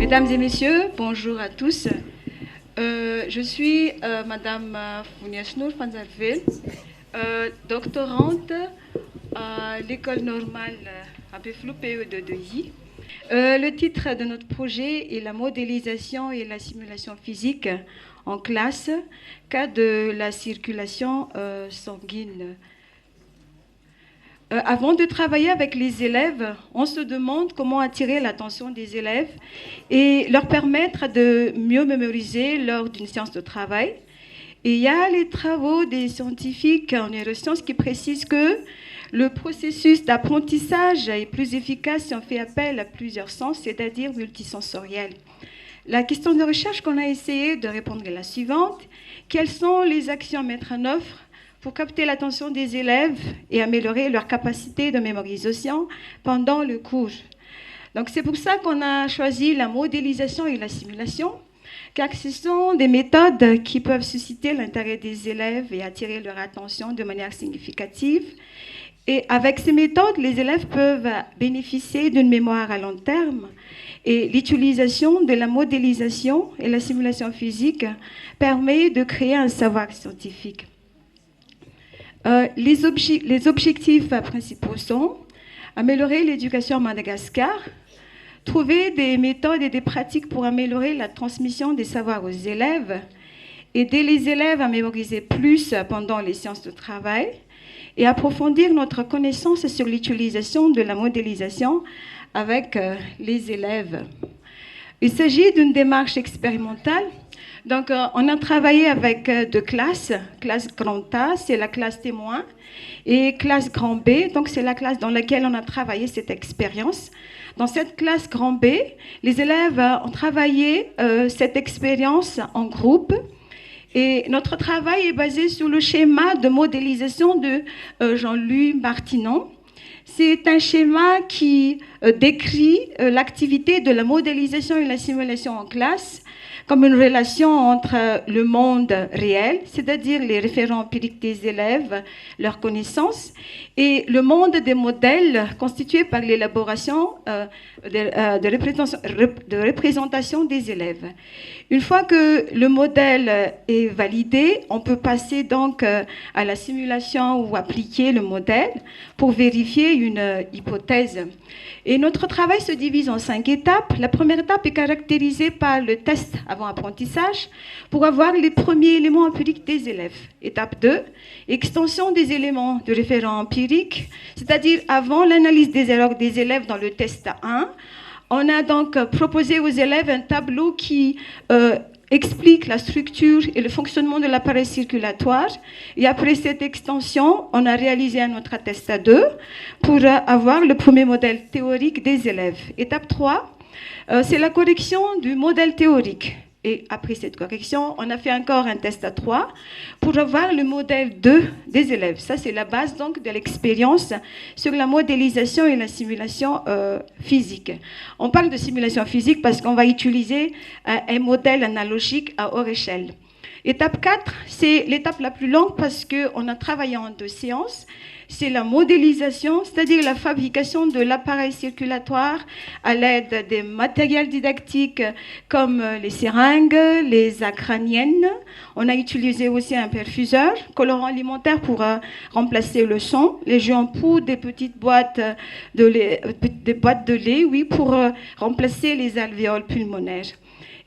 Mesdames et messieurs, bonjour à tous. Je suis Madame Founiasnour Fanzarvel, doctorante à l'école normale à Beflou PE2I. Le titre de notre projet est la modélisation et la simulation physique en classe, cas de la circulation sanguine. Avant de travailler avec les élèves, on se demande comment attirer l'attention des élèves et leur permettre de mieux mémoriser lors d'une séance de travail. Et il y a les travaux des scientifiques en neurosciences qui précisent que le processus d'apprentissage est plus efficace si on fait appel à plusieurs sens, c'est-à-dire multisensoriel. La question de recherche qu'on a essayé de répondre est la suivante. Quelles sont les actions à mettre en œuvre pour capter l'attention des élèves et améliorer leur capacité de mémorisation pendant le cours? Donc c'est pour ça qu'on a choisi la modélisation et la simulation, car ce sont des méthodes qui peuvent susciter l'intérêt des élèves et attirer leur attention de manière significative. Et avec ces méthodes, les élèves peuvent bénéficier d'une mémoire à long terme. Et l'utilisation de la modélisation et la simulation physique permet de créer un savoir scientifique. Les objectifs principaux sont améliorer l'éducation à Madagascar, trouver des méthodes et des pratiques pour améliorer la transmission des savoirs aux élèves, aider les élèves à mémoriser plus pendant les séances de travail et approfondir notre connaissance sur l'utilisation de la modélisation avec les élèves. Il s'agit d'une démarche expérimentale. Donc, on a travaillé avec deux classes. Classe grand A, c'est la classe témoin, et classe grand B, donc c'est la classe dans laquelle on a travaillé cette expérience. Dans cette classe grand B, les élèves ont travaillé cette expérience en groupe. Et notre travail est basé sur le schéma de modélisation de Jean-Louis Martinon. C'est un schéma qui décrit l'activité de la modélisation et la simulation en classe comme une relation entre le monde réel, c'est-à-dire les référents empiriques des élèves, leurs connaissances, et le monde des modèles constitué par l'élaboration de représentation des élèves. Une fois que le modèle est validé, on peut passer donc à la simulation ou appliquer le modèle pour vérifier une hypothèse. Et notre travail se divise en 5 étapes. La première étape est caractérisée par le test avant apprentissage pour avoir les premiers éléments empiriques des élèves. Étape 2, extension des éléments de référent empirique, c'est-à-dire avant l'analyse des erreurs des élèves dans le test 1. On a donc proposé aux élèves un tableau qui explique la structure et le fonctionnement de l'appareil circulatoire. Et après cette extension, on a réalisé un autre test à 2 pour avoir le premier modèle théorique des élèves. Étape 3, c'est la correction du modèle théorique. Et après cette correction, on a fait encore un test à 3 pour avoir le modèle 2 des élèves. Ça, c'est la base donc de l'expérience sur la modélisation et la simulation physique. On parle de simulation physique parce qu'on va utiliser un modèle analogique à hors échelle. Étape 4, c'est l'étape la plus longue parce qu'on a travaillé en 2 séances. C'est la modélisation, c'est-à-dire la fabrication de l'appareil circulatoire à l'aide des matériels didactiques comme les seringues, les acraniennes. On a utilisé aussi un perfuseur, colorant alimentaire pour remplacer le son, les jus en poudre, des petites boîtes de lait, oui, pour remplacer les alvéoles pulmonaires.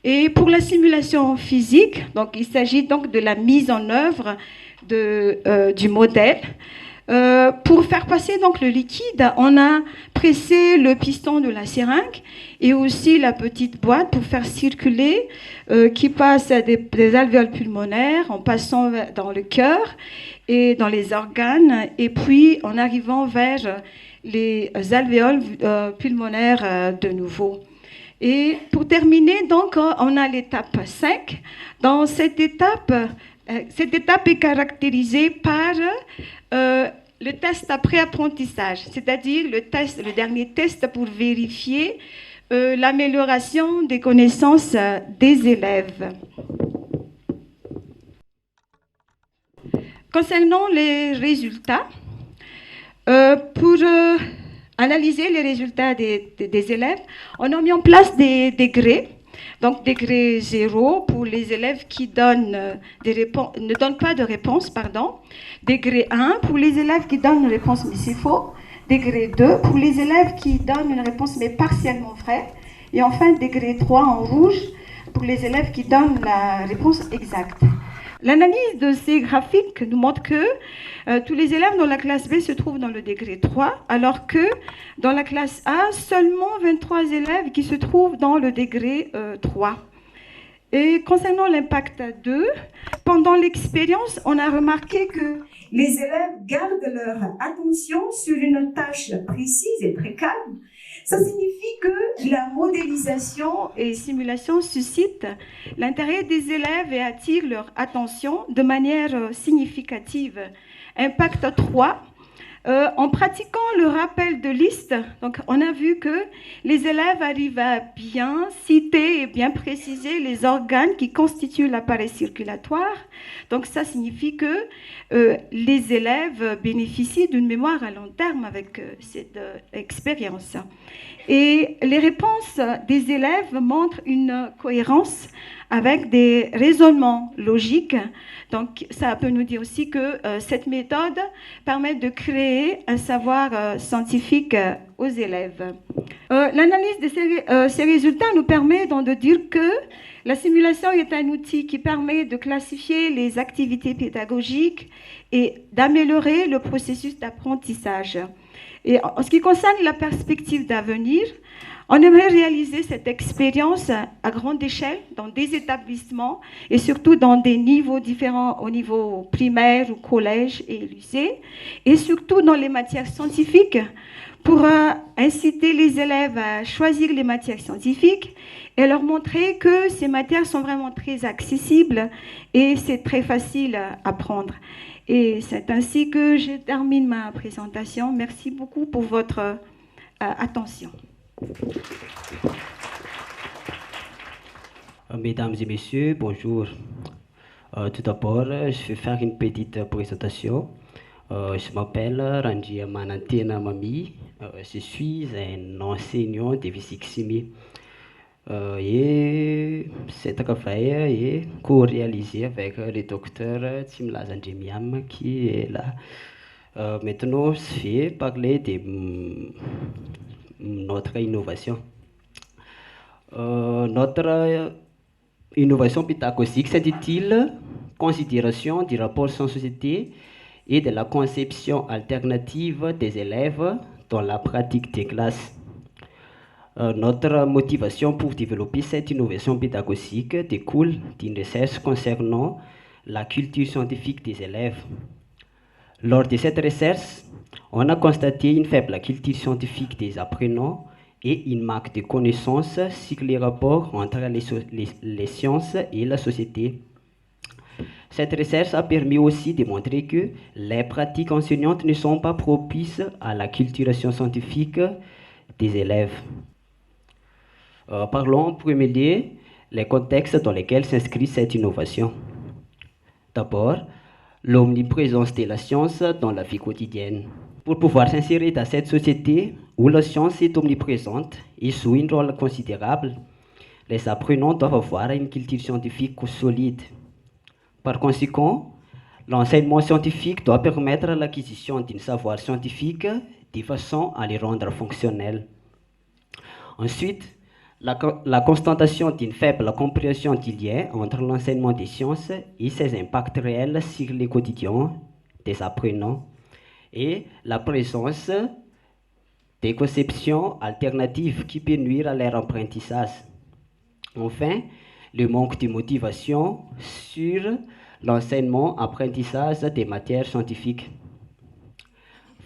Et pour la simulation physique, donc il s'agit donc de la mise en œuvre du modèle. Pour faire passer donc le liquide, on a pressé le piston de la seringue et aussi la petite boîte pour faire circuler qui passe des alvéoles pulmonaires en passant dans le cœur et dans les organes et puis en arrivant vers les alvéoles pulmonaires de nouveau. Et pour terminer, donc, on a l'étape 5. Dans cette étape est caractérisée par le test après apprentissage, c'est-à-dire le dernier test pour vérifier l'amélioration des connaissances des élèves. Concernant les résultats, pour analyser les résultats des élèves, on a mis en place des degrés. Donc, degré 0 pour les élèves qui ne donnent pas de réponse, pardon. Degré 1 pour les élèves qui donnent une réponse mais c'est faux. Degré 2 pour les élèves qui donnent une réponse mais partiellement vraie. Et enfin, degré 3 en rouge pour les élèves qui donnent la réponse exacte. L'analyse de ces graphiques nous montre que tous les élèves dans la classe B se trouvent dans le degré 3, alors que dans la classe A, seulement 23 élèves qui se trouvent dans le degré 3. Et concernant l'impact 2, pendant l'expérience, on a remarqué que les élèves gardent leur attention sur une tâche précise et très calme. Ça signifie que la modélisation et simulation suscitent l'intérêt des élèves et attirent leur attention de manière significative. Impact 3. En pratiquant le rappel de liste, donc on a vu que les élèves arrivent à bien citer et bien préciser les organes qui constituent l'appareil circulatoire. Donc ça signifie que les élèves bénéficient d'une mémoire à long terme avec cette expérience. Et les réponses des élèves montrent une cohérence avec des raisonnements logiques. Donc, ça peut nous dire aussi que cette méthode permet de créer un savoir scientifique aux élèves. L'analyse de ces résultats nous permet donc de dire que la simulation est un outil qui permet de classifier les activités pédagogiques et d'améliorer le processus d'apprentissage. Et en ce qui concerne la perspective d'avenir, on aimerait réaliser cette expérience à grande échelle dans des établissements et surtout dans des niveaux différents au niveau primaire, au collège et lycée, et surtout dans les matières scientifiques pour inciter les élèves à choisir les matières scientifiques et leur montrer que ces matières sont vraiment très accessibles et c'est très facile à apprendre. Et c'est ainsi que je termine ma présentation. Merci beaucoup pour votre attention. Mesdames et messieurs, bonjour. Tout d'abord, je vais faire une petite présentation. Je m'appelle Ranjia Manantena Mami. Je suis un enseignant de physique-chimie. Et cet travail est co-réalisé avec le docteur Timla Zandjemiam qui est là. Maintenant, je vais parler de notre innovation. Notre innovation pédagogique s'intitule Considération du rapport sans-société et de la conception alternative des élèves dans la pratique des classes. Notre motivation pour développer cette innovation pédagogique découle d'une recherche concernant la culture scientifique des élèves. Lors de cette recherche, on a constaté une faible culture scientifique des apprenants et une manque de connaissances sur les rapports entre les sciences et la société. Cette recherche a permis aussi de montrer que les pratiques enseignantes ne sont pas propices à la culturation scientifique des élèves. Parlons en premier lieu les contextes dans lesquels s'inscrit cette innovation. D'abord, l'omniprésence de la science dans la vie quotidienne. Pour pouvoir s'insérer dans cette société où la science est omniprésente et joue un rôle considérable, les apprenants doivent avoir une culture scientifique solide. Par conséquent, l'enseignement scientifique doit permettre l'acquisition d'un savoir scientifique de façon à les rendre fonctionnels. Ensuite, la constatation d'une faible compréhension du lien entre l'enseignement des sciences et ses impacts réels sur le quotidien des apprenants et la présence des conceptions alternatives qui peuvent nuire à leur apprentissage. Enfin, le manque de motivation sur l'enseignement-apprentissage des matières scientifiques.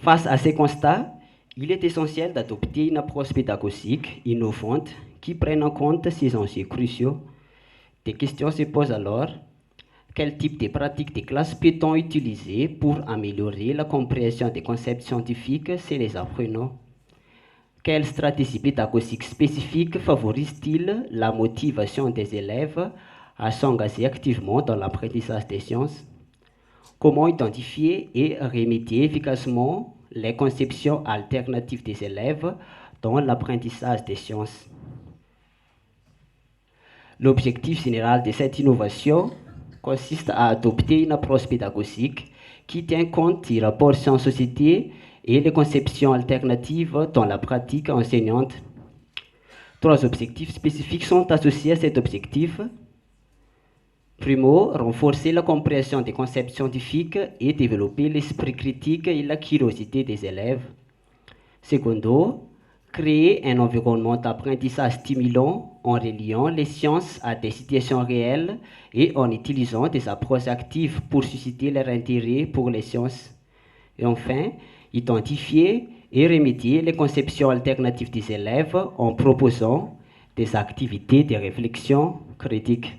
Face à ces constats, il est essentiel d'adopter une approche pédagogique innovante qui prenne en compte ces enjeux cruciaux. Des questions se posent alors. Quel type de pratiques de classe peut-on utiliser pour améliorer la compréhension des concepts scientifiques chez les apprenants? Quelle stratégie pédagogique spécifique favorise-t-il la motivation des élèves à s'engager activement dans l'apprentissage des sciences? Comment identifier et remédier efficacement les conceptions alternatives des élèves dans l'apprentissage des sciences. L'objectif général de cette innovation consiste à adopter une approche pédagogique qui tient compte des rapports sciences-société et les conceptions alternatives dans la pratique enseignante. 3 objectifs spécifiques sont associés à cet objectif. Primo, renforcer la compréhension des concepts scientifiques et développer l'esprit critique et la curiosité des élèves. Secondo, créer un environnement d'apprentissage stimulant en reliant les sciences à des situations réelles et en utilisant des approches actives pour susciter leur intérêt pour les sciences. Et enfin, identifier et remédier les conceptions alternatives des élèves en proposant des activités de réflexion critique.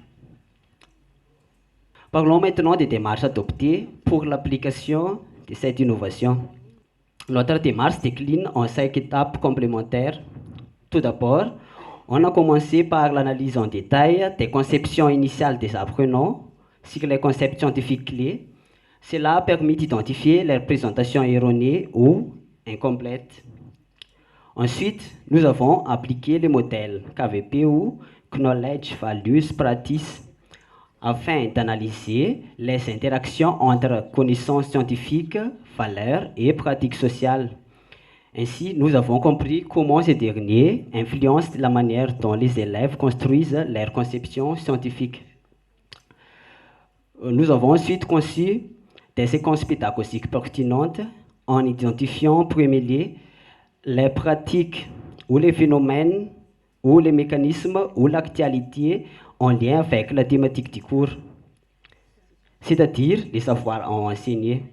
Parlons maintenant des démarches adoptées pour l'application de cette innovation. Notre démarche décline en 5 étapes complémentaires. Tout d'abord, on a commencé par l'analyse en détail des conceptions initiales des apprenants sur les concepts scientifiques clés. Cela a permis d'identifier leurs présentations erronées ou incomplètes. Ensuite, nous avons appliqué le modèle KVP ou Knowledge Values Practice afin d'analyser les interactions entre connaissances scientifiques, valeurs et pratiques sociales. Ainsi, nous avons compris comment ces derniers influencent la manière dont les élèves construisent leurs conceptions scientifiques. Nous avons ensuite conçu des séquences pédagogiques pertinentes en identifiant, premier, les pratiques ou les phénomènes ou les mécanismes ou l'actualité en lien avec la thématique du cours, c'est-à-dire les savoirs à enseigner.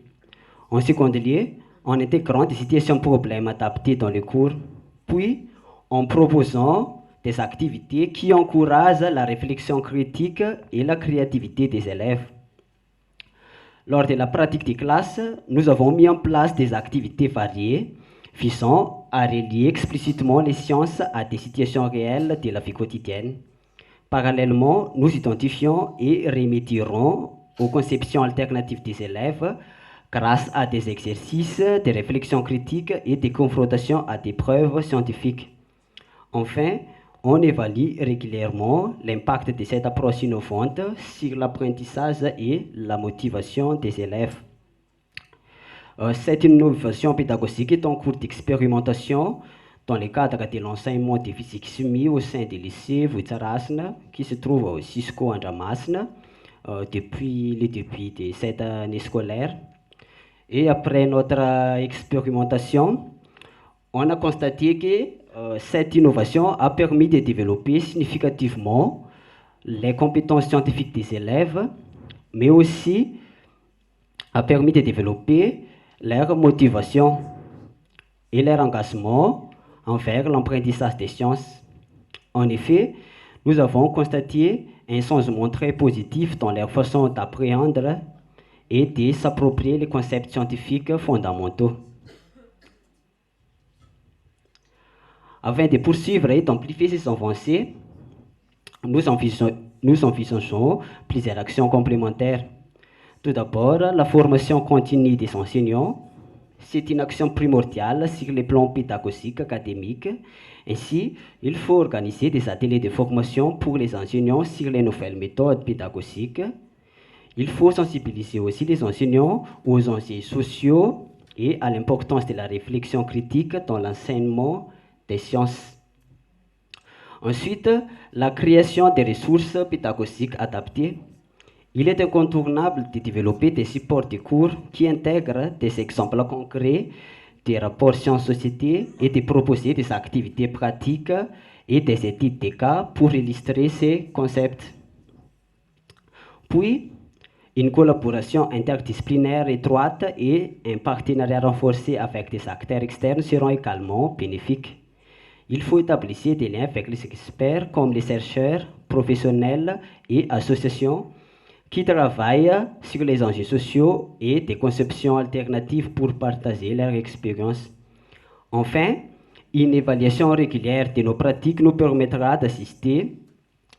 En second lieu, en intégrant des situations problèmes adaptées dans le cours, puis en proposant des activités qui encouragent la réflexion critique et la créativité des élèves. Lors de la pratique des classes, nous avons mis en place des activités variées visant à relier explicitement les sciences à des situations réelles de la vie quotidienne. Parallèlement, nous identifions et remédierons aux conceptions alternatives des élèves grâce à des exercices, des réflexions critiques et des confrontations à des preuves scientifiques. Enfin, on évalue régulièrement l'impact de cette approche innovante sur l'apprentissage et la motivation des élèves. Cette innovation pédagogique est en cours d'expérimentation dans le cadre de l'enseignement de physique-chimie au sein du lycée Vuittarasne, qui se trouve au Cisco Andramasne, depuis le début de cette année scolaire. Et après notre expérimentation, on a constaté que cette innovation a permis de développer significativement les compétences scientifiques des élèves, mais aussi a permis de développer leur motivation et leur engagement envers l'apprentissage des sciences. En effet, nous avons constaté un changement très positif dans leur façon d'appréhender et de s'approprier les concepts scientifiques fondamentaux. Afin de poursuivre et d'amplifier ces avancées, nous envisageons plusieurs actions complémentaires. Tout d'abord, la formation continue des enseignants. C'est une action primordiale sur les plans pédagogiques académiques. Ainsi, il faut organiser des ateliers de formation pour les enseignants sur les nouvelles méthodes pédagogiques. Il faut sensibiliser aussi les enseignants aux enjeux sociaux et à l'importance de la réflexion critique dans l'enseignement des sciences. Ensuite, la création des ressources pédagogiques adaptées. Il est incontournable de développer des supports de cours qui intègrent des exemples concrets des rapports sciences-société et de proposer des activités pratiques et des études de cas pour illustrer ces concepts. Puis, une collaboration interdisciplinaire étroite et un partenariat renforcé avec des acteurs externes seront également bénéfiques. Il faut établir des liens avec les experts comme les chercheurs, professionnels et associations qui travaillent sur les enjeux sociaux et des conceptions alternatives pour partager leur expérience. Enfin, une évaluation régulière de nos pratiques nous permettra d'assister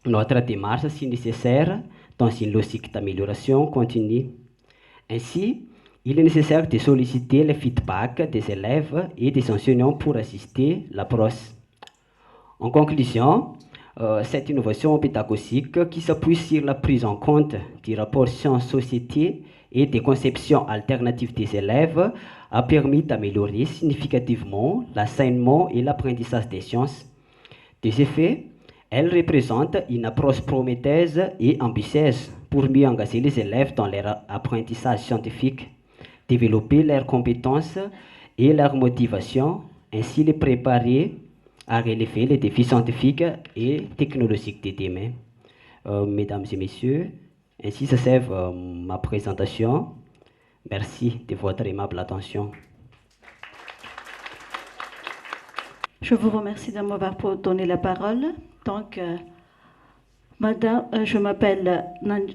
notre démarche si nécessaire dans une logique d'amélioration continue. Ainsi, Il est nécessaire de solliciter le feedback des élèves et des enseignants pour assister la PROS. En conclusion, cette innovation pédagogique qui s'appuie sur la prise en compte du rapport science-société et des conceptions alternatives des élèves a permis d'améliorer significativement l'enseignement et l'apprentissage des sciences. De ce fait, elle représente une approche prometteuse et ambitieuse pour mieux engager les élèves dans leur apprentissage scientifique, développer leurs compétences et leur motivation, ainsi les préparer à relever les défis scientifiques et technologiques de demain. Mesdames et messieurs, ainsi s'achève ma présentation. Merci de votre aimable attention. Je vous remercie de m'avoir donné la parole. Donc, madame, je m'appelle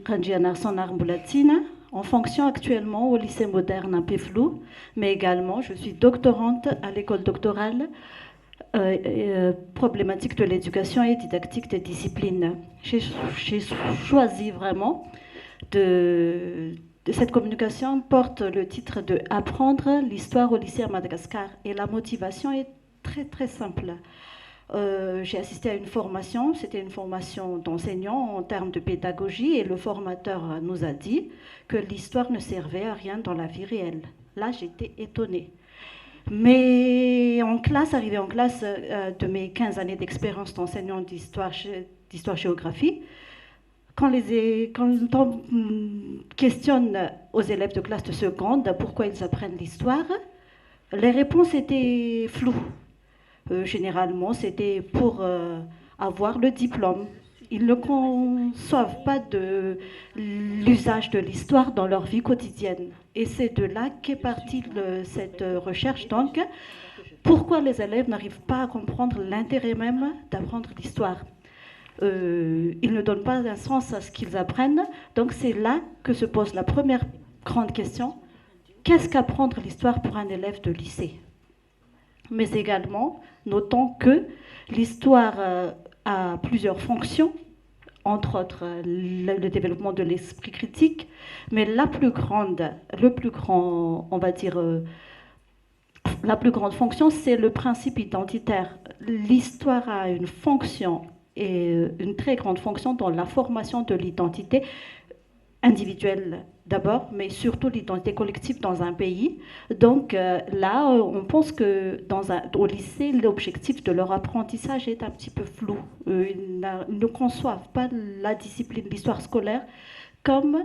Rangiana Sonar-Boulatsina, en fonction actuellement au lycée moderne à Péflou, mais également je suis doctorante à l'école doctorale problématique de l'éducation et didactique des disciplines. J'ai choisi vraiment cette communication porte le titre de Apprendre l'histoire au lycée à Madagascar. Et la motivation est très très simple. J'ai assisté à une formation, c'était une formation d'enseignants en termes de pédagogie, et le formateur nous a dit que l'histoire ne servait à rien dans la vie réelle. Là, j'étais étonnée. Mais en classe, arrivé en classe de mes 15 années d'expérience d'enseignant d'histoire-géographie, quand on questionne aux élèves de classe de seconde pourquoi ils apprennent l'histoire, les réponses étaient floues. Généralement, c'était pour avoir le diplôme. Ils ne conçoivent pas de l'usage de l'histoire dans leur vie quotidienne. Et c'est de là qu'est partie cette recherche. Donc, pourquoi les élèves n'arrivent pas à comprendre l'intérêt même d'apprendre l'histoire? Ils ne donnent pas un sens à ce qu'ils apprennent. Donc, c'est là que se pose la première grande question. Qu'est-ce qu'apprendre l'histoire pour un élève de lycée? Mais également, notons que l'histoire a plusieurs fonctions, entre autres le développement de l'esprit critique, mais la plus grande fonction, c'est le principe identitaire. L'histoire a une fonction, et une très grande fonction dans la formation de l'identité individuelle d'abord, mais surtout l'identité collective dans un pays. Donc là, on pense que au lycée, l'objectif de leur apprentissage est un petit peu flou. Ils ne conçoivent pas la discipline d'histoire scolaire comme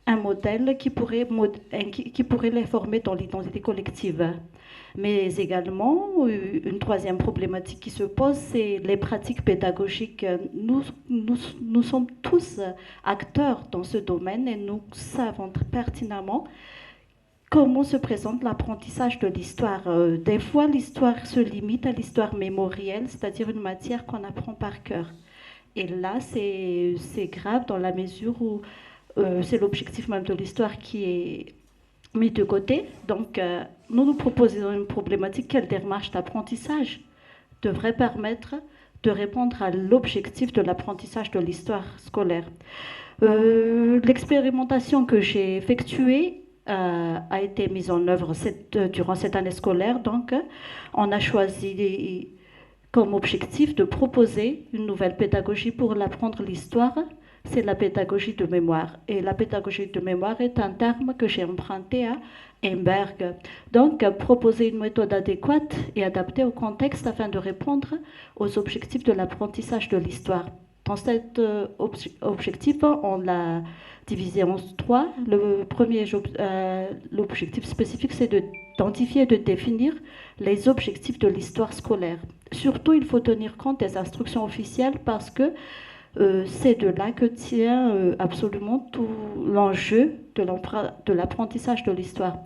un modèle qui pourrait les former dans l'identité collective. Mais également, une troisième problématique qui se pose, c'est les pratiques pédagogiques. Nous sommes tous acteurs dans ce domaine et nous savons pertinemment comment se présente l'apprentissage de l'histoire. Des fois, l'histoire se limite à l'histoire mémorielle, c'est-à-dire une matière qu'on apprend par cœur. Et là, c'est grave dans la mesure où c'est l'objectif même de l'histoire qui est mis de côté. Donc, nous proposons une problématique. Quelle démarche d'apprentissage devrait permettre de répondre à l'objectif de l'apprentissage de l'histoire scolaire? L'expérimentation que j'ai effectuée a été mise en œuvre durant cette année scolaire. Donc, on a choisi comme objectif de proposer une nouvelle pédagogie pour l'apprendre l'histoire. C'est la pédagogie de mémoire. Et la pédagogie de mémoire est un terme que j'ai emprunté à Heimberg. Donc, proposer une méthode adéquate et adaptée au contexte afin de répondre aux objectifs de l'apprentissage de l'histoire. Dans cet objectif, on l'a divisé en trois. Le premier l'objectif spécifique, c'est d'identifier et de définir les objectifs de l'histoire scolaire. Surtout, il faut tenir compte des instructions officielles parce que c'est de là que tient absolument tout l'enjeu de l'apprentissage de l'histoire.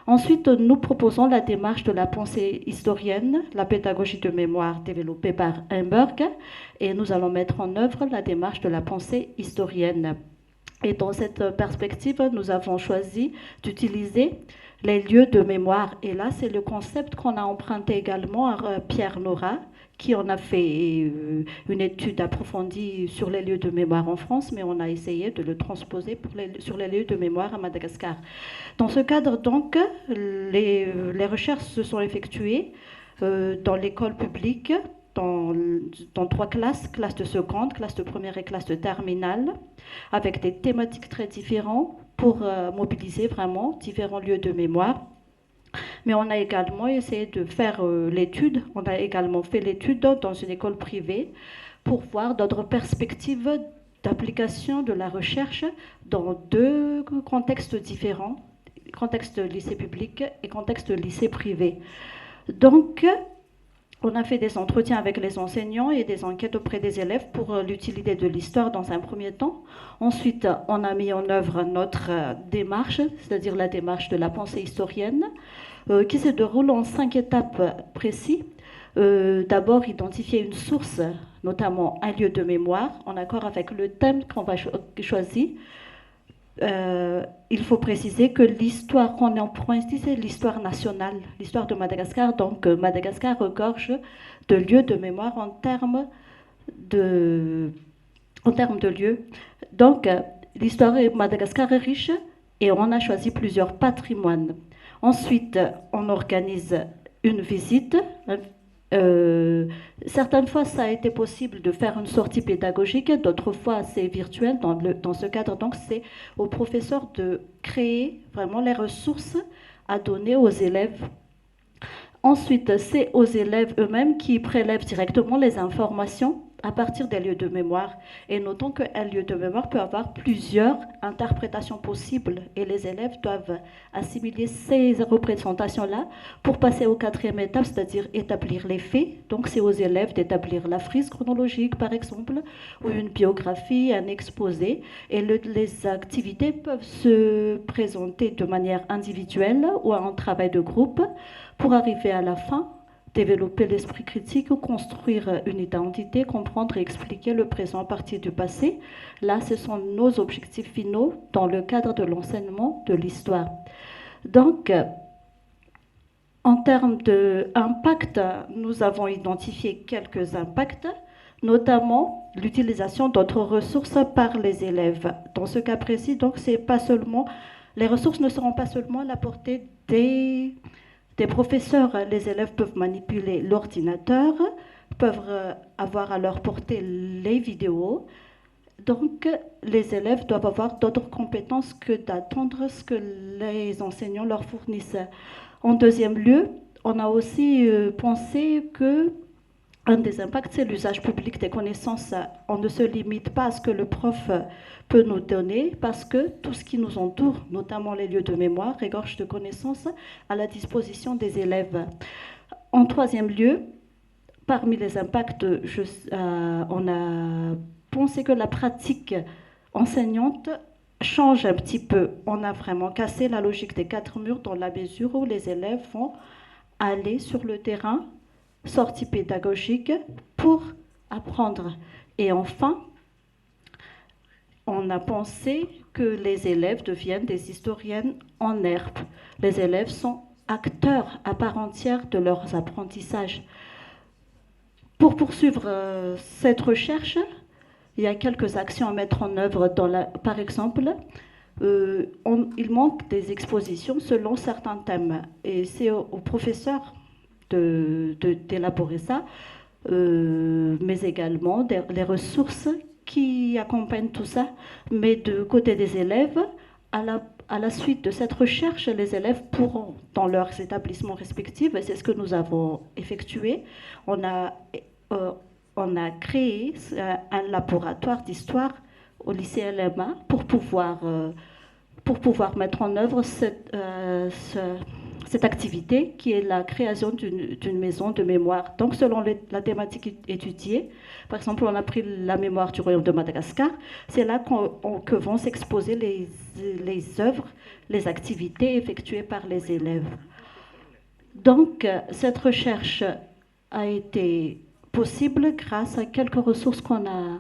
Ensuite, nous proposons la démarche de la pensée historienne, la pédagogie de mémoire développée par Heimberg, et nous allons mettre en œuvre la démarche de la pensée historienne. Et dans cette perspective, nous avons choisi d'utiliser les lieux de mémoire. Et là, c'est le concept qu'on a emprunté également à Pierre Nora, qui en a fait une étude approfondie sur les lieux de mémoire en France, mais on a essayé de le transposer sur les lieux de mémoire à Madagascar. Dans ce cadre, donc, les recherches se sont effectuées dans l'école publique, dans 3 classes, classe de seconde, classe de première et classe de terminale, avec des thématiques très différentes pour mobiliser vraiment différents lieux de mémoire. Mais on a également essayé de faire l'étude, on a également fait l'étude dans une école privée pour voir d'autres perspectives d'application de la recherche dans 2 contextes différents, contexte lycée public et contexte lycée privé. Donc, on a fait des entretiens avec les enseignants et des enquêtes auprès des élèves pour l'utilité de l'histoire dans un premier temps. Ensuite, on a mis en œuvre notre démarche, c'est-à-dire la démarche de la pensée historienne, qui se déroule en 5 étapes précises. D'abord, identifier une source, notamment un lieu de mémoire, en accord avec le thème qu'on va choisir. Il faut préciser que l'histoire qu'on emprunte ici, c'est l'histoire nationale, l'histoire de Madagascar. Donc, Madagascar regorge de lieux de mémoire en termes de lieux. Donc, l'histoire de Madagascar est riche et on a choisi plusieurs patrimoines. Ensuite, on organise une visite. Certaines fois, ça a été possible de faire une sortie pédagogique, d'autres fois, c'est virtuel. Dans ce cadre, donc, c'est aux professeurs de créer vraiment les ressources à donner aux élèves. Ensuite, c'est aux élèves eux-mêmes qui prélèvent directement les informations à partir des lieux de mémoire. Et notons qu'un lieu de mémoire peut avoir plusieurs interprétations possibles et les élèves doivent assimiler ces représentations-là pour passer aux 4e étape, c'est-à-dire établir les faits. Donc c'est aux élèves d'établir la frise chronologique, par exemple, ou une biographie, un exposé. Et les activités peuvent se présenter de manière individuelle ou en travail de groupe pour arriver à la fin, développer l'esprit critique, construire une identité, comprendre et expliquer le présent à partir du passé. Là, ce sont nos objectifs finaux dans le cadre de l'enseignement de l'histoire. Donc, en termes d'impact, nous avons identifié quelques impacts, notamment l'utilisation d'autres ressources par les élèves. Dans ce cas précis, donc, c'est pas seulement, les ressources ne seront pas seulement à la portée des professeurs. Les élèves peuvent manipuler l'ordinateur, peuvent avoir à leur portée les vidéos. Donc, les élèves doivent avoir d'autres compétences que d'attendre ce que les enseignants leur fournissent. En deuxième lieu, on a aussi pensé que un des impacts, c'est l'usage public des connaissances. On ne se limite pas à ce que le prof peut nous donner, parce que tout ce qui nous entoure, notamment les lieux de mémoire, regorge de connaissances à la disposition des élèves. En troisième lieu, parmi les impacts, on a pensé que la pratique enseignante change un petit peu. On a vraiment cassé la logique des 4 murs dans la mesure où les élèves vont aller sur le terrain, sortie pédagogique, pour apprendre. Et enfin, on a pensé que les élèves deviennent des historiennes en herbe. Les élèves sont acteurs à part entière de leurs apprentissages. Pour poursuivre cette recherche, il y a quelques actions à mettre en œuvre. Par exemple, il manque des expositions selon certains thèmes. Et c'est aux professeurs d'élaborer ça, mais également les ressources qui accompagnent tout ça. Mais de côté des élèves, à la suite de cette recherche, les élèves pourront, dans leurs établissements respectifs, et c'est ce que nous avons effectué, on a créé un laboratoire d'histoire au lycée LMA pour pouvoir mettre en œuvre cette activité qui est la création d'une maison de mémoire. Donc, selon la thématique étudiée, par exemple, on a pris la mémoire du royaume de Madagascar, c'est là que vont s'exposer les œuvres, les activités effectuées par les élèves. Donc, cette recherche a été possible grâce à quelques ressources qu'on a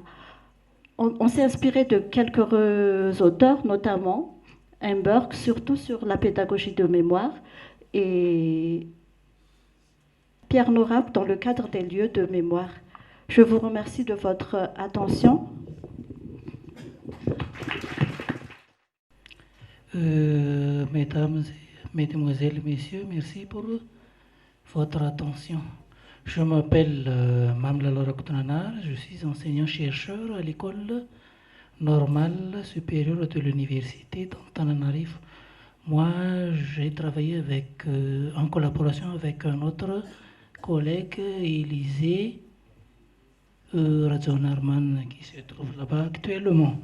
on s'est inspiré de quelques auteurs, notamment Heimberg, surtout sur la pédagogie de mémoire, et Pierre Nora dans le cadre des lieux de mémoire. Je vous remercie de votre attention. Mesdames, Mesdemoiselles, Messieurs, merci pour votre attention. Je m'appelle Mamla Loraktunanar, je suis enseignant-chercheur à l'école normale supérieure de l'université d'Antananarivo. Moi, j'ai travaillé en collaboration avec un autre collègue, Élisée Rajonarman, qui se trouve là-bas actuellement.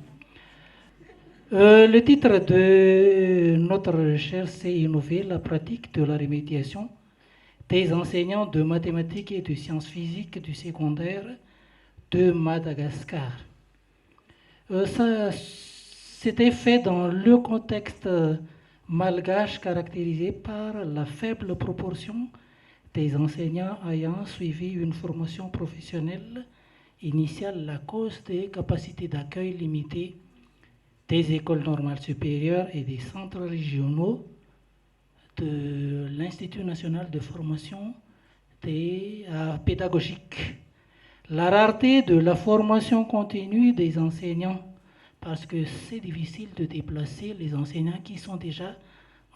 Le titre de notre recherche, c'est Innover la pratique de la remédiation des enseignants de mathématiques et de sciences physiques du secondaire de Madagascar. Ça, c'était fait dans le contexte malgache caractérisé par la faible proportion des enseignants ayant suivi une formation professionnelle initiale à cause des capacités d'accueil limitées des écoles normales supérieures et des centres régionaux de l'Institut national de formation pédagogique. La rareté de la formation continue des enseignants, parce que c'est difficile de déplacer les enseignants qui sont déjà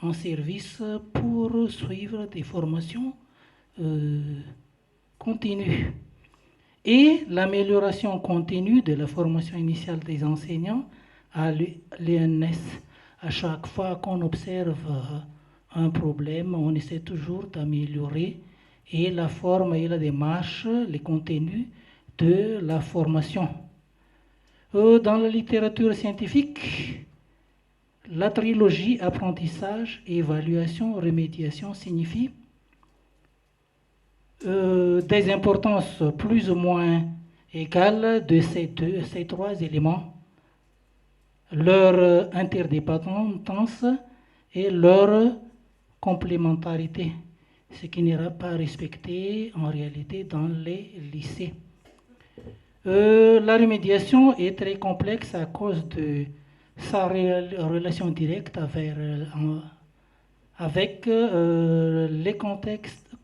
en service pour suivre des formations continues. Et l'amélioration continue de la formation initiale des enseignants à l'ENS. À chaque fois qu'on observe un problème, on essaie toujours d'améliorer et la forme et la démarche, les contenus de la formation. Dans la littérature scientifique, la trilogie apprentissage, évaluation, remédiation signifie des importances plus ou moins égales de ces trois éléments, leur interdépendance et leur complémentarité, ce qui n'ira pas respecté en réalité dans les lycées. La remédiation est très complexe à cause de sa relation directe avec les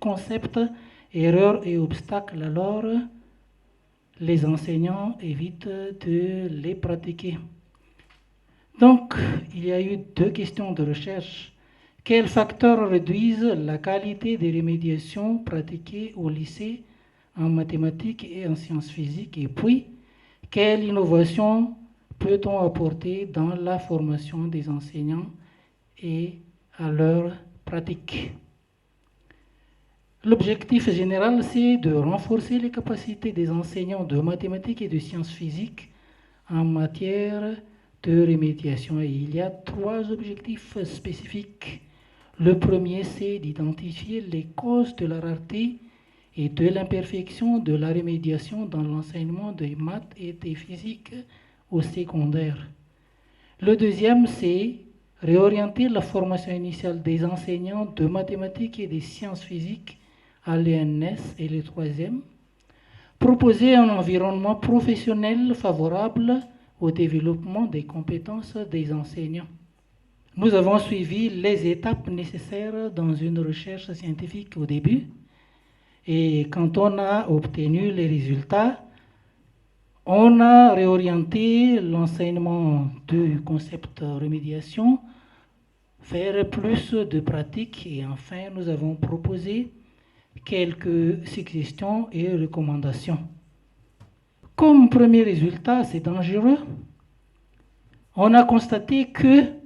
concepts, erreurs et obstacles. Alors, les enseignants évitent de les pratiquer. Donc, il y a eu deux questions de recherche. Quels facteurs réduisent la qualité des remédiations pratiquées au lycée en mathématiques et en sciences physiques? Et puis, quelle innovation peut-on apporter dans la formation des enseignants et à leur pratique? L'objectif général, c'est de renforcer les capacités des enseignants de mathématiques et de sciences physiques en matière de remédiation. Et il y a trois objectifs spécifiques. Le premier, c'est d'identifier les causes de la rareté et de l'imperfection de la remédiation dans l'enseignement des maths et des physiques au secondaire. Le deuxième, c'est réorienter la formation initiale des enseignants de mathématiques et des sciences physiques à l'ENS. Et le troisième, proposer un environnement professionnel favorable au développement des compétences des enseignants. Nous avons suivi les étapes nécessaires dans une recherche scientifique au début, et quand on a obtenu les résultats, on a réorienté l'enseignement du concept remédiation vers plus de pratique, et enfin nous avons proposé quelques suggestions et recommandations. Comme premier résultat, c'est dangereux. On a constaté que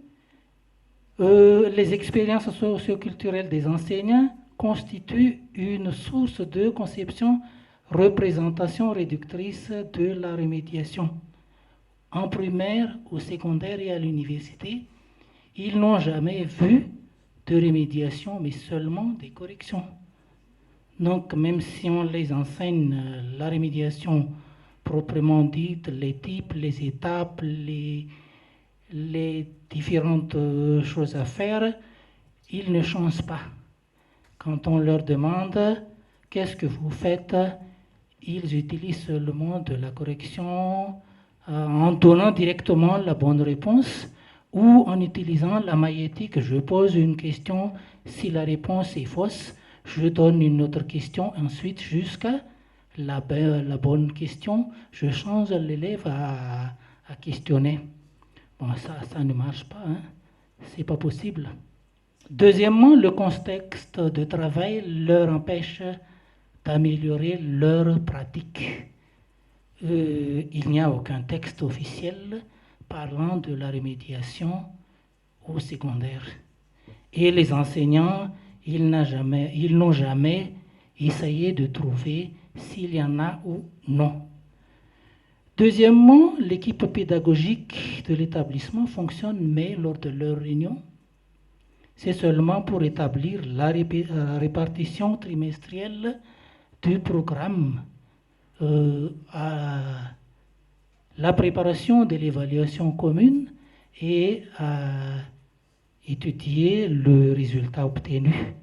les expériences socioculturelles des enseignants constituent une source de conception, représentation réductrice de la remédiation. En primaire, au secondaire et à l'université, ils n'ont jamais vu de remédiation, mais seulement des corrections. Donc, même si on les enseigne la remédiation proprement dite, les types, les étapes, les différentes choses à faire, ils ne changent pas. Quand on leur demande qu'est-ce que vous faites, ils utilisent seulement de la correction en donnant directement la bonne réponse ou en utilisant la maïeutique. Je pose une question, si la réponse est fausse, je donne une autre question, ensuite jusqu'à la bonne question, je change l'élève à questionner. Bon, ça ne marche pas, hein? C'est pas possible. Deuxièmement, le contexte de travail leur empêche d'améliorer leur pratique. Il n'y a aucun texte officiel parlant de la remédiation au secondaire. Et les enseignants, ils n'ont jamais essayé de trouver s'il y en a ou non. Deuxièmement, l'équipe pédagogique de l'établissement fonctionne, mais lors de leurs réunions, c'est seulement pour établir la répartition trimestrielle du programme, à la préparation de l'évaluation commune et à étudier le résultat obtenu.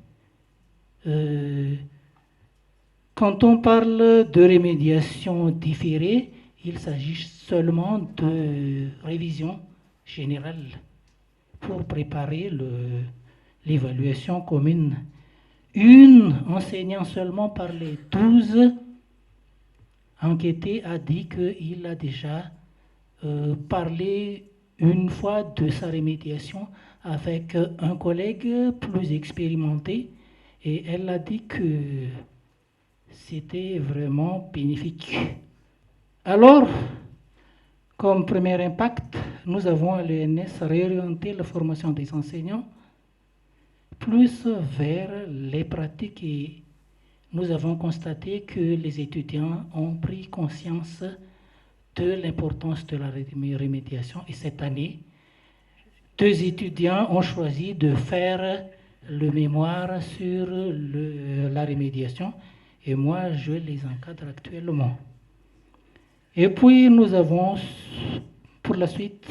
Quand on parle de rémédiation différée, il s'agit seulement de révision générale pour préparer l'évaluation commune. Une enseignant seulement par les 12 enquêtés a dit qu'il a déjà parlé une fois de sa rémédiation avec un collègue plus expérimenté et elle a dit que c'était vraiment bénéfique. Alors, comme premier impact, nous avons à l'ENS réorienté la formation des enseignants plus vers les pratiques et nous avons constaté que les étudiants ont pris conscience de l'importance de la remédiation et cette année, 2 étudiants ont choisi de faire le mémoire sur la remédiation et moi je les encadre actuellement. Et puis nous avons pour la suite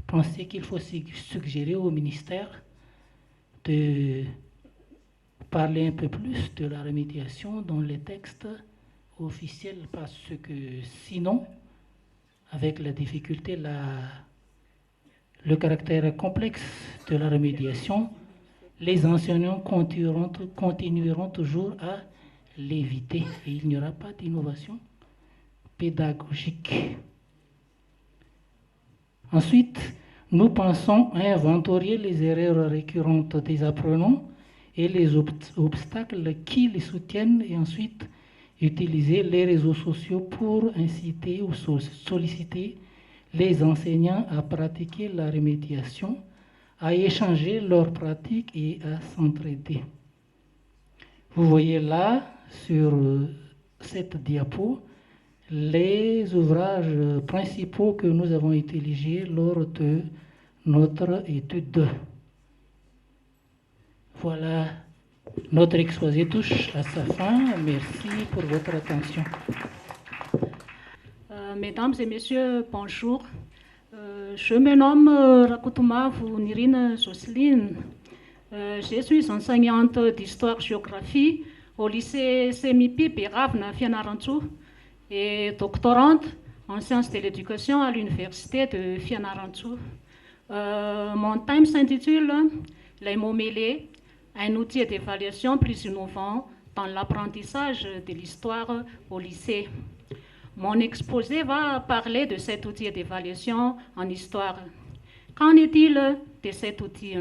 pensé qu'il faut suggérer au ministère de parler un peu plus de la remédiation dans les textes officiels parce que sinon, avec la difficulté, le caractère complexe de la remédiation, les enseignants continueront toujours à l'éviter et il n'y aura pas d'innovation pédagogique. Ensuite, nous pensons à inventorier les erreurs récurrentes des apprenants et les obstacles qui les soutiennent et ensuite utiliser les réseaux sociaux pour inciter ou solliciter les enseignants à pratiquer la remédiation, à échanger leurs pratiques et à s'entraider. Vous voyez là sur cette diapo les ouvrages principaux que nous avons utilisés lors de notre étude. Voilà, notre exposé touche à sa fin. Merci pour votre attention. Mesdames et messieurs, bonjour. Je me nomme Rakutumavu Nirina Jocelyne. Je suis enseignante d'histoire-géographie au lycée Semipi Beravna Fianarantsoa et doctorante en sciences de l'éducation à l'université de Fianarantsoa. Mon thème s'intitule « Les mots mêlés, un outil d'évaluation plus innovant dans l'apprentissage de l'histoire au lycée ». Mon exposé va parler de cet outil d'évaluation en histoire. Qu'en est-il de cet outil?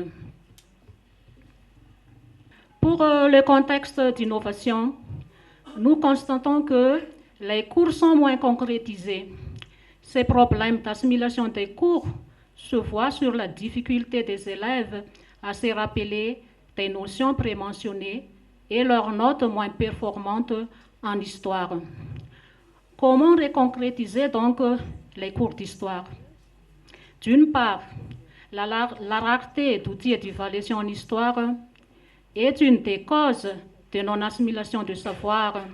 Pour le contexte d'innovation, nous constatons que les cours sont moins concrétisés. Ces problèmes d'assimilation des cours se voient sur la difficulté des élèves à se rappeler des notions prémentionnées et leurs notes moins performantes en histoire. Comment reconcrétiser donc les cours d'histoire? D'une part, la rareté d'outils d'évaluation en histoire est une des causes de non-assimilation du savoir.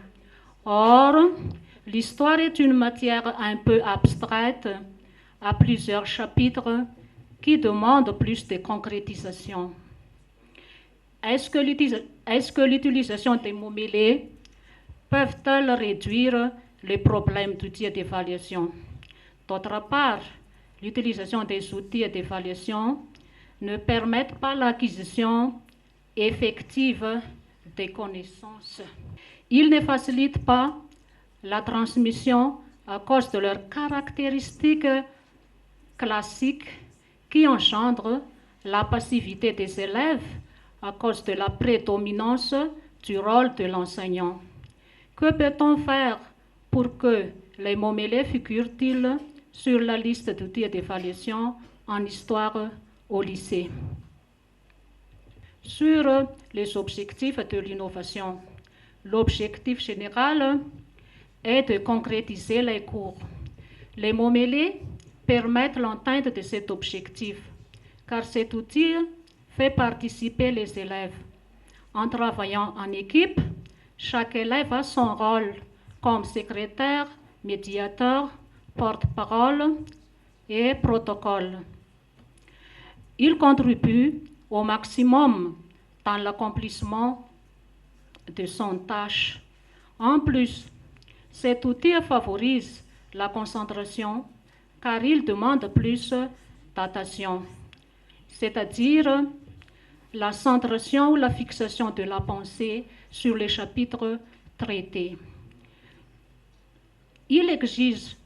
Or, l'histoire est une matière un peu abstraite, à plusieurs chapitres, qui demande plus de concrétisation. Est-ce que l'utilisation des mots mêlés peuvent-elles réduire les problèmes d'outils d'évaluation? D'autre part, l'utilisation des outils d'évaluation ne permet pas l'acquisition effective des connaissances. Ils ne facilitent pas la transmission à cause de leurs caractéristiques classiques qui engendrent la passivité des élèves à cause de la prédominance du rôle de l'enseignant. Que peut-on faire pour que les mots-mêlés figurent-ils sur la liste d'outils d'évaluation en histoire au lycée? Sur les objectifs de l'innovation, l'objectif général est de concrétiser les cours. Les mots-mêlés permettent l'atteinte de cet objectif, car cet outil fait participer les élèves. En travaillant en équipe, chaque élève a son rôle comme secrétaire, médiateur, porte-parole et protocole. Il contribue au maximum dans l'accomplissement de son tâche. En plus, cet outil favorise la concentration car il demande plus d'attention, c'est-à-dire la centration ou la fixation de la pensée sur les chapitres traités. Il exige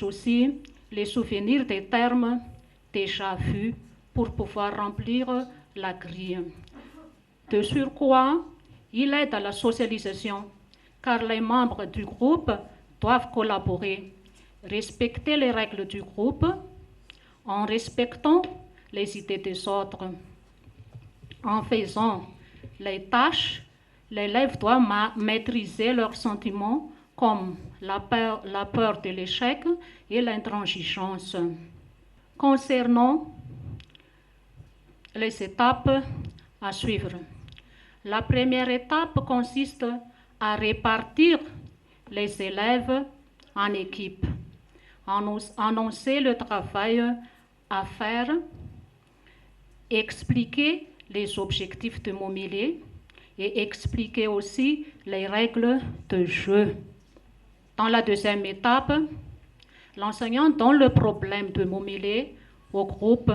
aussi les souvenirs des termes déjà vus pour pouvoir remplir la grille. De surcroît, il aide à la socialisation, car les membres du groupe doivent collaborer, respecter les règles du groupe en respectant les idées des autres. En faisant les tâches, l'élève doit maîtriser leurs sentiments comme la peur de l'échec et l'intransigeance. Concernant les étapes à suivre, la première étape consiste à répartir les élèves en équipes, annoncer le travail à faire, expliquer les objectifs de mots-mêlés et expliquer aussi les règles de jeu. Dans la deuxième étape, l'enseignant donne le problème de mots-mêlés au groupe.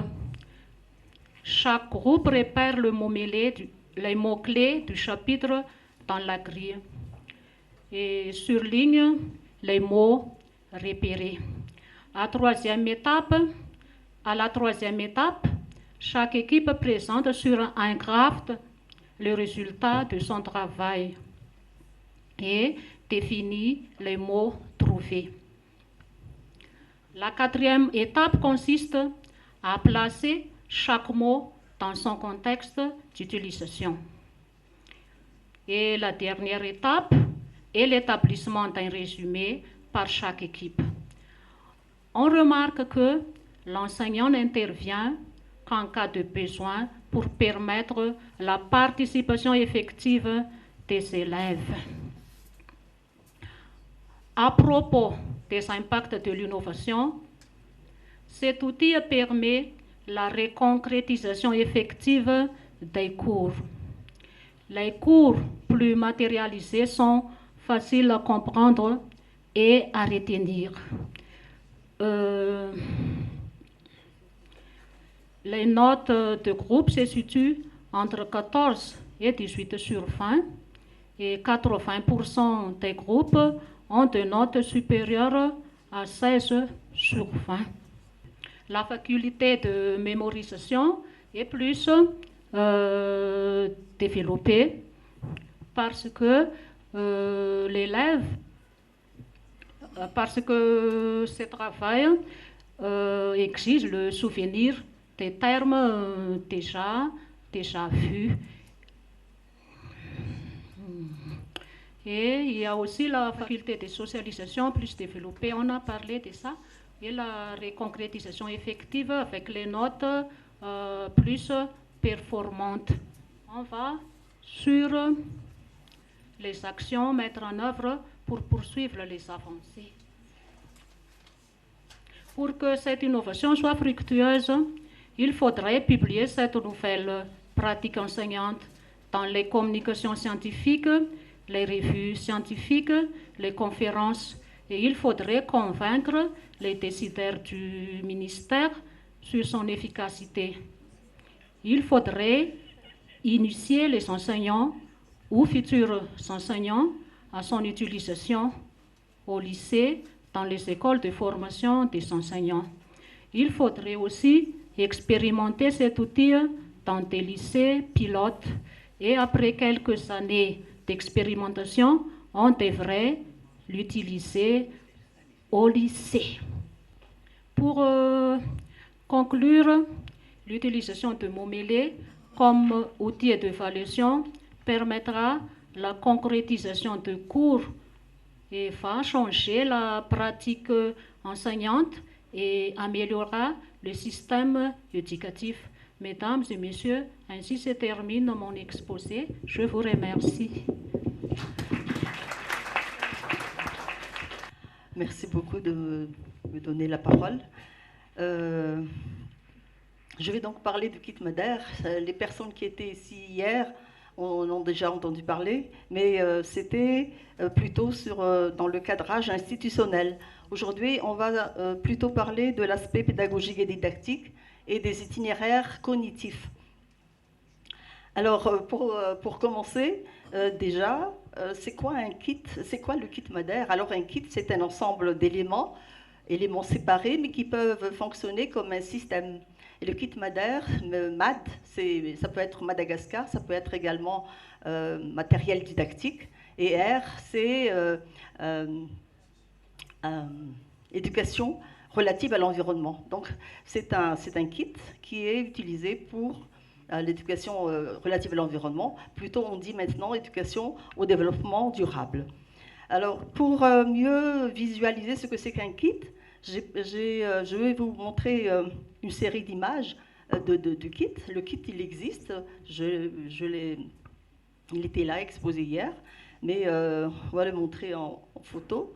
Chaque groupe repère le mot-mêlé, les mots-clés du chapitre dans la grille et surligne les mots repérés. À la troisième étape, chaque équipe présente sur un graphe le résultat de son travail et définit les mots trouvés. La quatrième étape consiste à placer chaque mot dans son contexte d'utilisation. Et la dernière étape est l'établissement d'un résumé par chaque équipe. On remarque que l'enseignant intervient qu'en cas de besoin pour permettre la participation effective des élèves. À propos des impacts de l'innovation, cet outil permet la reconcrétisation effective des cours. Les cours plus matérialisés sont faciles à comprendre et à retenir. Les notes de groupe se situent entre 14 et 18 sur 20 et 80% des groupes ont des notes supérieures à 16 sur 20. La faculté de mémorisation est plus développée parce que ce travail exige le souvenir des termes déjà vus. Et il y a aussi la faculté de socialisation plus développée, on a parlé de ça, et la reconcrétisation effective avec les notes plus performantes. On va sur les actions mettre en œuvre pour poursuivre les avancées. Pour que cette innovation soit fructueuse, il faudrait publier cette nouvelle pratique enseignante dans les communications scientifiques, les revues scientifiques, les conférences Et il faudrait convaincre les décideurs du ministère sur son efficacité. Il faudrait initier les enseignants ou futurs enseignants à son utilisation au lycée, dans les écoles de formation des enseignants. Il faudrait aussi expérimenter cet outil dans des lycées pilotes et après quelques années d'expérimentation, on devrait l'utiliser au lycée. Pour conclure, l'utilisation de mots mêlés comme outil d'évaluation permettra la concrétisation de cours et va changer la pratique enseignante et améliorera le système éducatif. Mesdames et messieurs, ainsi se termine mon exposé. Je vous remercie. Merci beaucoup de me donner la parole. Je vais donc parler du kit Madère. Les personnes qui étaient ici hier en ont déjà entendu parler, mais c'était plutôt dans le cadrage institutionnel. Aujourd'hui, on va plutôt parler de l'aspect pédagogique et didactique et des itinéraires cognitifs. Alors, pour commencer, déjà, c'est quoi un kit? C'est quoi le kit Madère? Alors, un kit, c'est un ensemble d'éléments séparés, mais qui peuvent fonctionner comme un système. Et le kit Madère, MAD, ça peut être Madagascar, ça peut être également matériel didactique. Et R, c'est éducation relative à l'environnement. Donc, c'est un kit qui est utilisé pour l'éducation relative à l'environnement. Plutôt, on dit maintenant éducation au développement durable. Alors, pour mieux visualiser ce que c'est qu'un kit, je vais vous montrer une série d'images du kit. Le kit, il existe. Il était là, exposé hier. Mais on va le montrer en photo.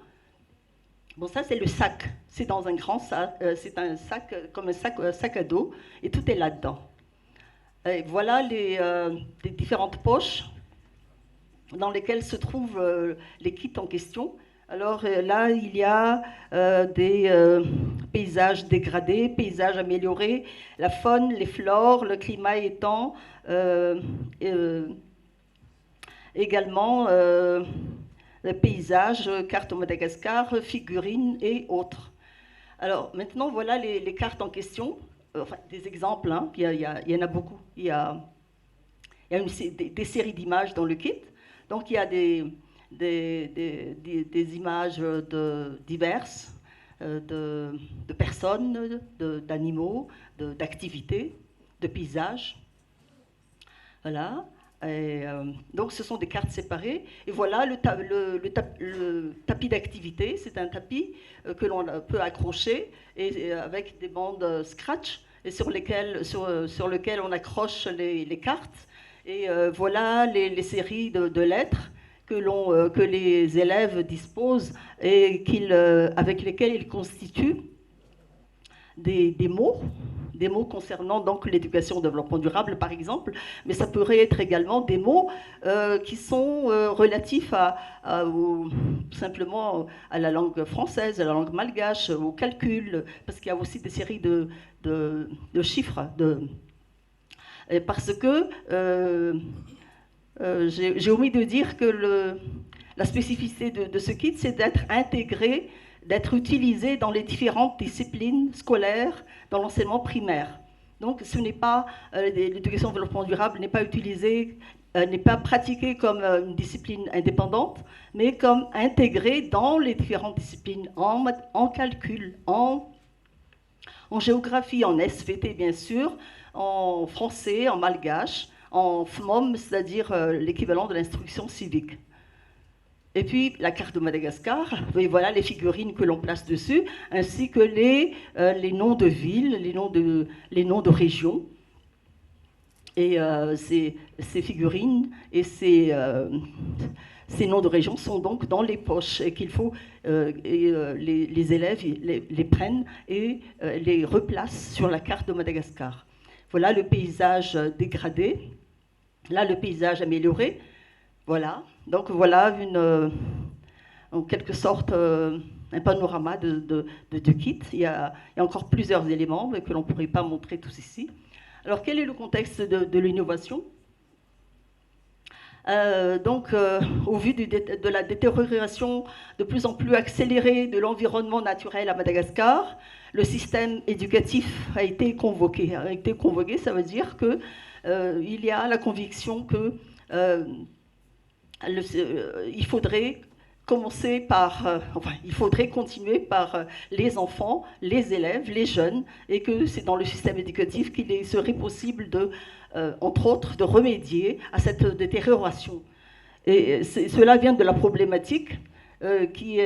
Bon, ça, c'est le sac. C'est dans un grand sac. C'est un sac, comme un sac à dos. Et tout est là-dedans. Et voilà les différentes poches dans lesquelles se trouvent les kits en question. Alors là, il y a des paysages dégradés, paysages améliorés, la faune, les flores, le climat étant également les paysages, cartes Madagascar, figurines et autres. Alors maintenant, voilà les cartes en question, enfin des exemples, hein. Il y en a beaucoup. Il y a des séries d'images dans le kit. Donc il y a des images diverses de personnes, d'animaux, d'activités, de paysages. Voilà. Et, donc ce sont des cartes séparées. Et voilà le tapis d'activité. C'est un tapis que l'on peut accrocher et avec des bandes scratch et sur lequel on accroche les cartes. Et voilà les séries de lettres que les élèves disposent et avec lesquels ils constituent des mots concernant donc l'éducation au développement durable, par exemple, mais ça pourrait être également des mots qui sont relatifs simplement à la langue française, à la langue malgache, au calcul, parce qu'il y a aussi des séries de chiffres, parce que j'ai omis de dire que la spécificité de ce kit, c'est d'être intégré, d'être utilisé dans les différentes disciplines scolaires, dans l'enseignement primaire. Donc, ce n'est pas l'éducation au développement durable n'est pas utilisée, n'est pas pratiquée comme une discipline indépendante, mais comme intégrée dans les différentes disciplines, en calcul, en géographie, en SVT bien sûr, en français, en malgache, en FMOM, c'est-à-dire l'équivalent de l'instruction civique. Et puis la carte de Madagascar, et voilà les figurines que l'on place dessus, ainsi que les noms de villes, les noms de régions. Et ces figurines et ces noms de régions sont donc dans les poches et qu'il faut les élèves les prennent et les replacent sur la carte de Madagascar. Voilà le paysage dégradé, là le paysage amélioré. Voilà, donc voilà en quelque sorte un panorama de kit. Il y a encore plusieurs éléments mais que l'on ne pourrait pas montrer tous ici. Alors, quel est le contexte de l'innovation ? Au vu de la détérioration de plus en plus accélérée de l'environnement naturel à Madagascar, le système éducatif a été convoqué. Ça veut dire qu'il y a la conviction que il faudrait continuer par les enfants, les élèves, les jeunes, et que c'est dans le système éducatif qu'il serait possible entre autres, de remédier à cette détérioration. Et cela vient de la problématique qui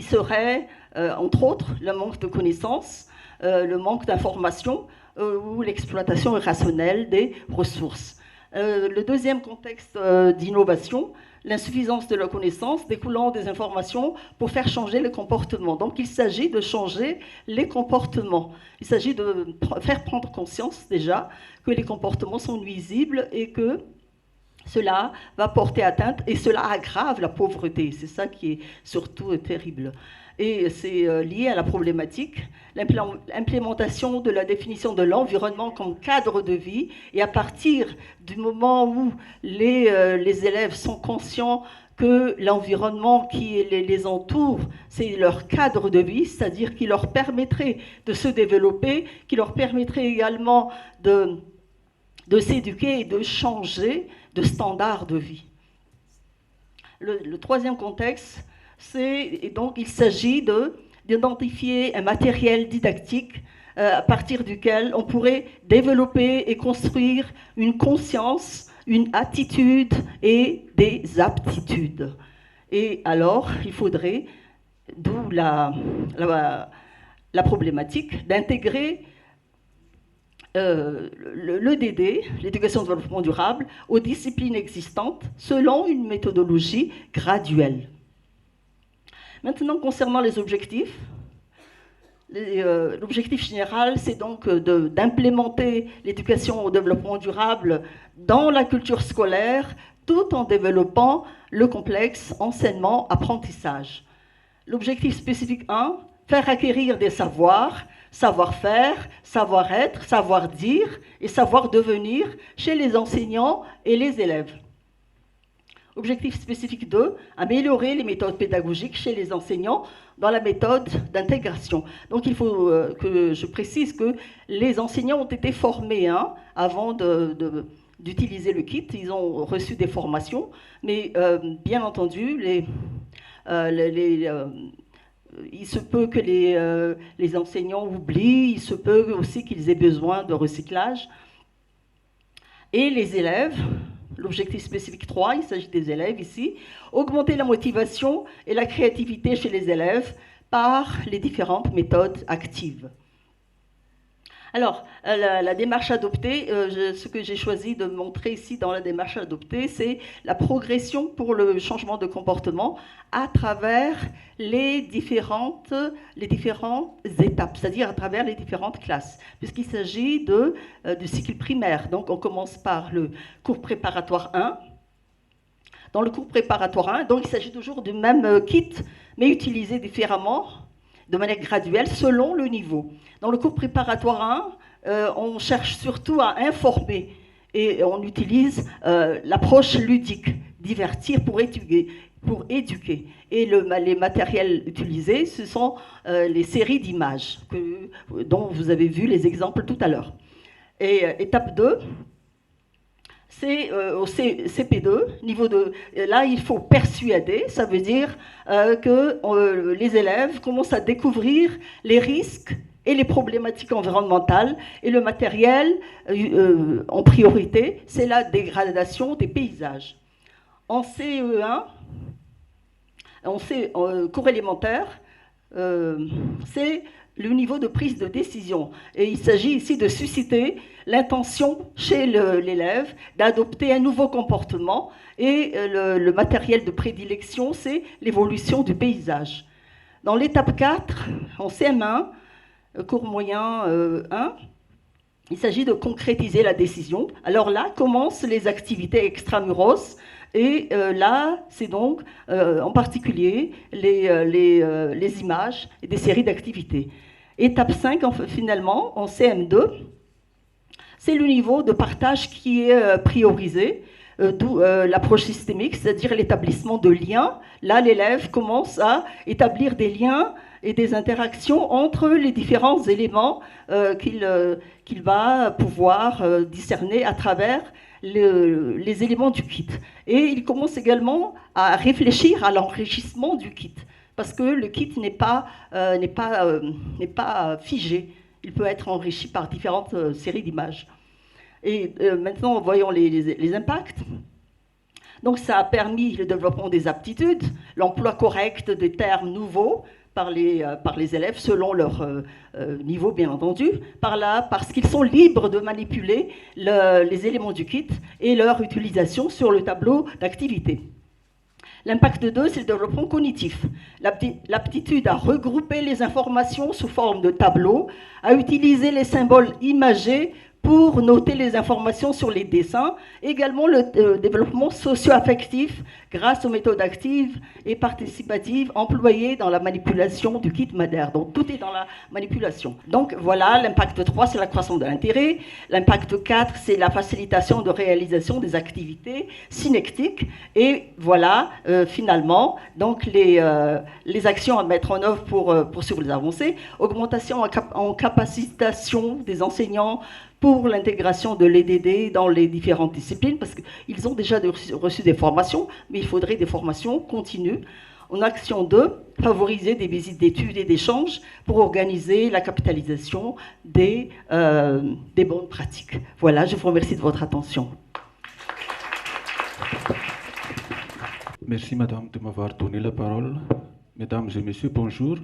serait, entre autres, le manque de connaissances, le manque d'informations ou l'exploitation irrationnelle des ressources. Le deuxième contexte d'innovation, l'insuffisance de la connaissance découlant des informations pour faire changer les comportements. Donc il s'agit de changer les comportements. Il s'agit de faire prendre conscience déjà que les comportements sont nuisibles et que cela va porter atteinte et cela aggrave la pauvreté. C'est ça qui est surtout terrible. Et c'est lié à la problématique, l'implémentation de la définition de l'environnement comme cadre de vie. Et à partir du moment où les élèves sont conscients que l'environnement qui les entoure, c'est leur cadre de vie, c'est-à-dire qui leur permettrait de se développer, qui leur permettrait également de s'éduquer et de changer de standard de vie. Le troisième contexte, il s'agit d'identifier un matériel didactique à partir duquel on pourrait développer et construire une conscience, une attitude et des aptitudes. Et alors, il faudrait, d'où la problématique, d'intégrer l'EDD, l'éducation de développement durable, aux disciplines existantes selon une méthodologie graduelle. Maintenant, concernant les objectifs, l'objectif général, c'est donc d'implémenter l'éducation au développement durable dans la culture scolaire, tout en développant le complexe enseignement-apprentissage. L'objectif spécifique 1, faire acquérir des savoirs, savoir-faire, savoir-être, savoir-dire et savoir-devenir chez les enseignants et les élèves. Objectif spécifique 2, améliorer les méthodes pédagogiques chez les enseignants dans la méthode d'intégration. Donc il faut que je précise que les enseignants ont été formés avant d'utiliser le kit. Ils ont reçu des formations, mais bien entendu, il se peut que les enseignants oublient, il se peut aussi qu'ils aient besoin de recyclage. Et les élèves, l'objectif spécifique 3, il s'agit des élèves ici, augmenter la motivation et la créativité chez les élèves par les différentes méthodes actives. Alors, la démarche adoptée, ce que j'ai choisi de montrer ici dans la démarche adoptée, c'est la progression pour le changement de comportement à travers les différentes étapes, c'est-à-dire à travers les différentes classes, puisqu'il s'agit du cycle primaire. Donc, on commence par le cours préparatoire 1. Dans le cours préparatoire 1, donc, il s'agit toujours du même kit, mais utilisé différemment, de manière graduelle, selon le niveau. Dans le cours préparatoire 1, on cherche surtout à informer et on utilise l'approche ludique, divertir pour éduquer. Et les matériels utilisés, ce sont les séries d'images dont vous avez vu les exemples tout à l'heure. Et étape 2, c'est au CP2, niveau 2. Là, il faut persuader, ça veut dire que les élèves commencent à découvrir les risques et les problématiques environnementales. Et le matériel, en priorité, c'est la dégradation des paysages. En CE1, cours élémentaire, c'est le niveau de prise de décision. Et il s'agit ici de susciter l'intention chez l'élève d'adopter un nouveau comportement. Et le matériel de prédilection, c'est l'évolution du paysage. Dans l'étape 4, en CM1, cours moyen 1, il s'agit de concrétiser la décision. Alors là commencent les activités extramuros Et là, c'est donc en particulier les images et des séries d'activités. Étape 5, finalement, en CM2, c'est le niveau de partage qui est priorisé, d'où l'approche systémique, c'est-à-dire l'établissement de liens. Là, l'élève commence à établir des liens et des interactions entre les différents éléments qu'il va pouvoir discerner à travers les éléments du kit. Et il commence également à réfléchir à l'enrichissement du kit, parce que le kit n'est pas figé. Il peut être enrichi par différentes séries d'images. Et maintenant, voyons les impacts. Donc, ça a permis le développement des aptitudes, l'emploi correct des termes nouveaux par les élèves selon leur niveau, bien entendu, parce qu'ils sont libres de manipuler les éléments du kit et leur utilisation sur le tableau d'activité. L'impact 2, c'est le développement cognitif. L'aptitude à regrouper les informations sous forme de tableaux, à utiliser les symboles imagés pour noter les informations sur les dessins. Également le développement socio-affectif grâce aux méthodes actives et participatives employées dans la manipulation du kit Madère. Donc tout est dans la manipulation. Donc voilà, l'impact 3, c'est l'accroissement de l'intérêt. L'impact 4, c'est la facilitation de réalisation des activités synectiques. Et voilà, finalement, donc les actions à mettre en œuvre pour poursuivre les avancées. Augmentation en capacitation des enseignants pour l'intégration de l'EDD dans les différentes disciplines, parce qu'ils ont déjà reçu des formations, mais il faudrait des formations continues. En action 2, favoriser des visites d'études et d'échanges pour organiser la capitalisation des bonnes pratiques. Voilà, je vous remercie de votre attention. Merci Madame de m'avoir donné la parole. Mesdames et Messieurs, bonjour.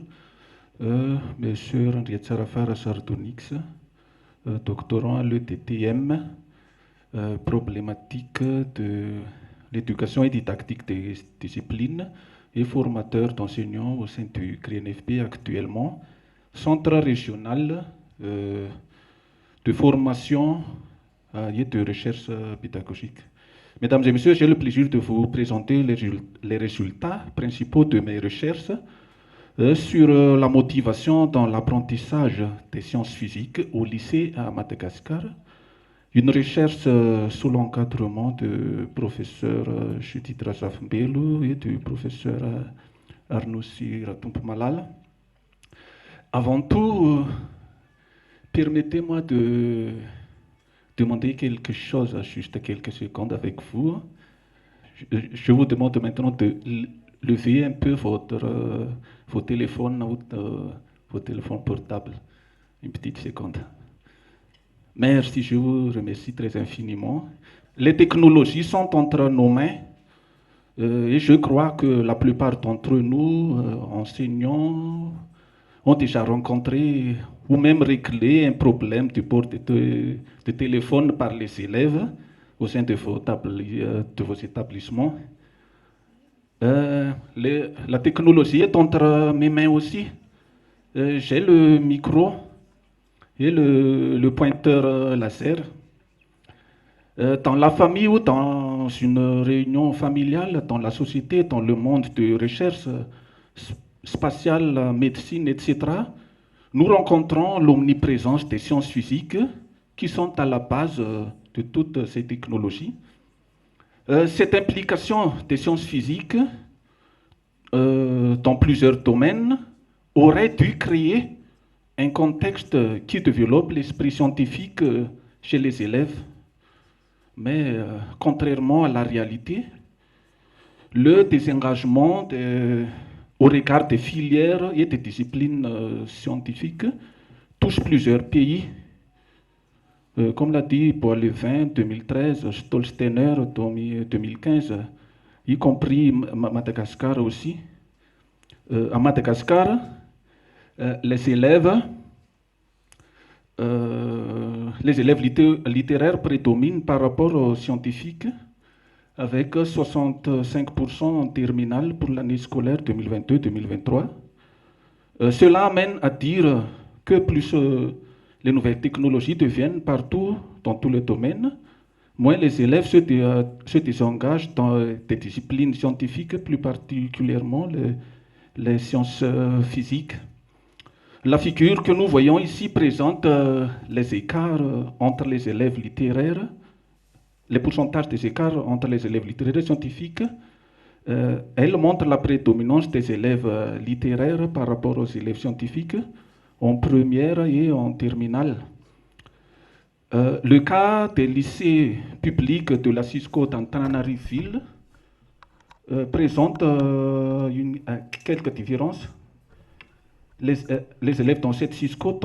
Monsieur Henriette Sarafara Sardonix, doctorant à l'ETTM, problématique de l'éducation et didactique des disciplines et formateur d'enseignants au sein du CRINFP actuellement, centre régional de formation et de recherche pédagogique. Mesdames et Messieurs, j'ai le plaisir de vous présenter les résultats principaux de mes recherches sur la motivation dans l'apprentissage des sciences physiques au lycée à Madagascar. Une recherche sous l'encadrement du professeur Judith Razaf-Mbelu et du professeur Arnoussi Ratump-Malala. Avant tout, permettez-moi de demander quelque chose, juste quelques secondes avec vous. Je vous demande maintenant de lever un peu vos téléphones portables. Une petite seconde. Merci, je vous remercie très infiniment. Les technologies sont entre nos mains et je crois que la plupart d'entre nous, enseignants, ont déjà rencontré ou même réglé un problème de port de téléphone par les élèves au sein de vos établissements. La technologie est entre mes mains aussi. J'ai le micro et le pointeur laser. Dans la famille ou dans une réunion familiale, dans la société, dans le monde de recherche spatiale, médecine, etc., nous rencontrons l'omniprésence des sciences physiques qui sont à la base de toutes ces technologies. Cette implication des sciences physiques dans plusieurs domaines aurait dû créer un contexte qui développe l'esprit scientifique chez les élèves. Mais contrairement à la réalité, le désengagement au regard des filières et des disciplines scientifiques touche plusieurs pays. Comme l'a dit Paul Levin 2013, Stolsteiner 2015, y compris Madagascar aussi. À Madagascar, les élèves littéraires prédominent par rapport aux scientifiques, avec 65% en terminale pour l'année scolaire 2022-2023. Cela amène à dire que plus les nouvelles technologies deviennent partout, dans tous les domaines, moins les élèves se désengagent dans des disciplines scientifiques, plus particulièrement les sciences physiques. La figure que nous voyons ici présente les écarts entre les élèves littéraires, les pourcentages des écarts entre les élèves littéraires et scientifiques. Elle montre la prédominance des élèves littéraires par rapport aux élèves scientifiques en première et en terminale. Le cas des lycées publics de la Cisco d'Antananarivo présente quelques différences. Les élèves dans cette Cisco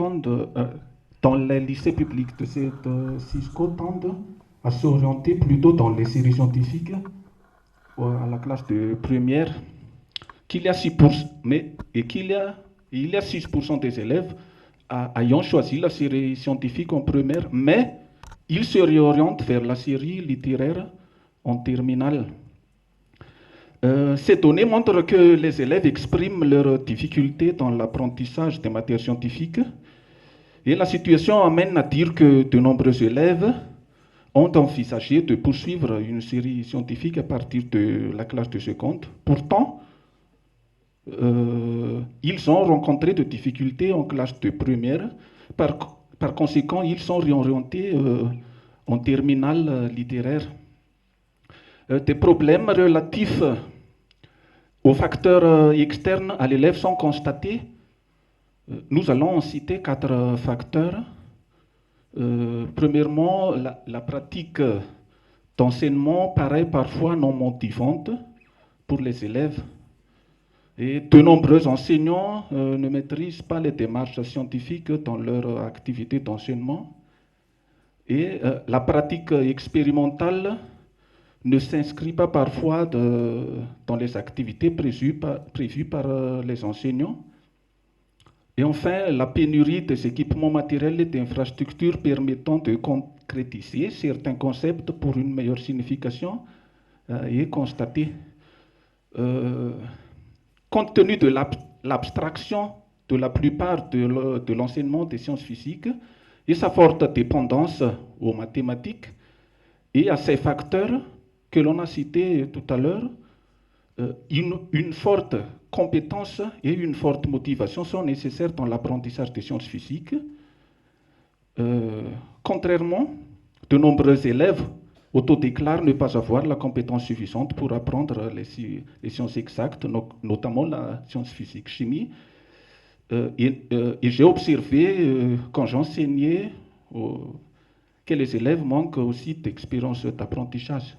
dans les lycées publics de cette Cisco tendent à s'orienter plutôt dans les séries scientifiques à la classe de première, qu'il y a 6%, il y a 6% des élèves ayant choisi la série scientifique en première, mais ils se réorientent vers la série littéraire en terminale. Ces données montrent que les élèves expriment leurs difficultés dans l'apprentissage des matières scientifiques, et la situation amène à dire que de nombreux élèves ont envisagé de poursuivre une série scientifique à partir de la classe de seconde. Pourtant, ils ont rencontré des difficultés en classe de première. Par conséquent, ils sont réorientés en terminale littéraire. Des problèmes relatifs aux facteurs externes à l'élève sont constatés. Nous allons en citer 4 facteurs. Premièrement, la pratique d'enseignement paraît parfois non motivante pour les élèves. Et de nombreux enseignants ne maîtrisent pas les démarches scientifiques dans leur activité d'enseignement. Et la pratique expérimentale ne s'inscrit pas parfois dans les activités prévues par les enseignants. Et enfin, la pénurie des équipements matériels et d'infrastructures permettant de concrétiser certains concepts pour une meilleure signification est constatée. Compte tenu de l'abstraction de la plupart de l'enseignement des sciences physiques et sa forte dépendance aux mathématiques et à ces facteurs que l'on a cités tout à l'heure, une forte compétence et une forte motivation sont nécessaires dans l'apprentissage des sciences physiques. Contrairement, de nombreux élèves autodéclarent ne pas avoir la compétence suffisante pour apprendre les sciences exactes, notamment la science physique, chimie. Et j'ai observé, quand j'enseignais, que les élèves manquent aussi d'expérience d'apprentissage.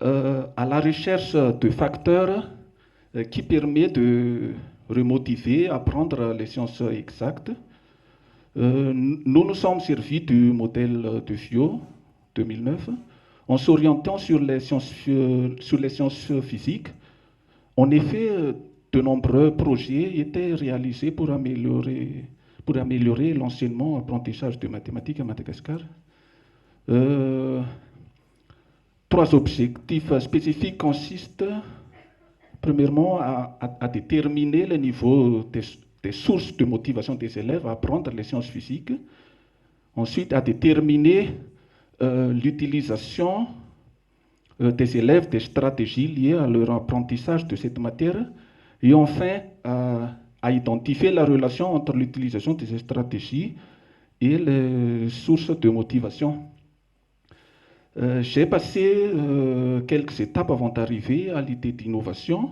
À la recherche de facteurs qui permettent de remotiver à apprendre les sciences exactes, nous nous sommes servis du modèle de FIO 2009 en s'orientant sur les sciences physiques. En effet, de nombreux projets étaient réalisés pour améliorer l'enseignement et l'apprentissage de mathématiques à Madagascar. 3 objectifs spécifiques consistent, premièrement, à déterminer le niveau des sources de motivation des élèves à apprendre les sciences physiques. Ensuite, à déterminer l'utilisation des élèves des stratégies liées à leur apprentissage de cette matière. Et enfin, à identifier la relation entre l'utilisation de ces stratégies et les sources de motivation. J'ai passé quelques étapes avant d'arriver à l'idée d'innovation.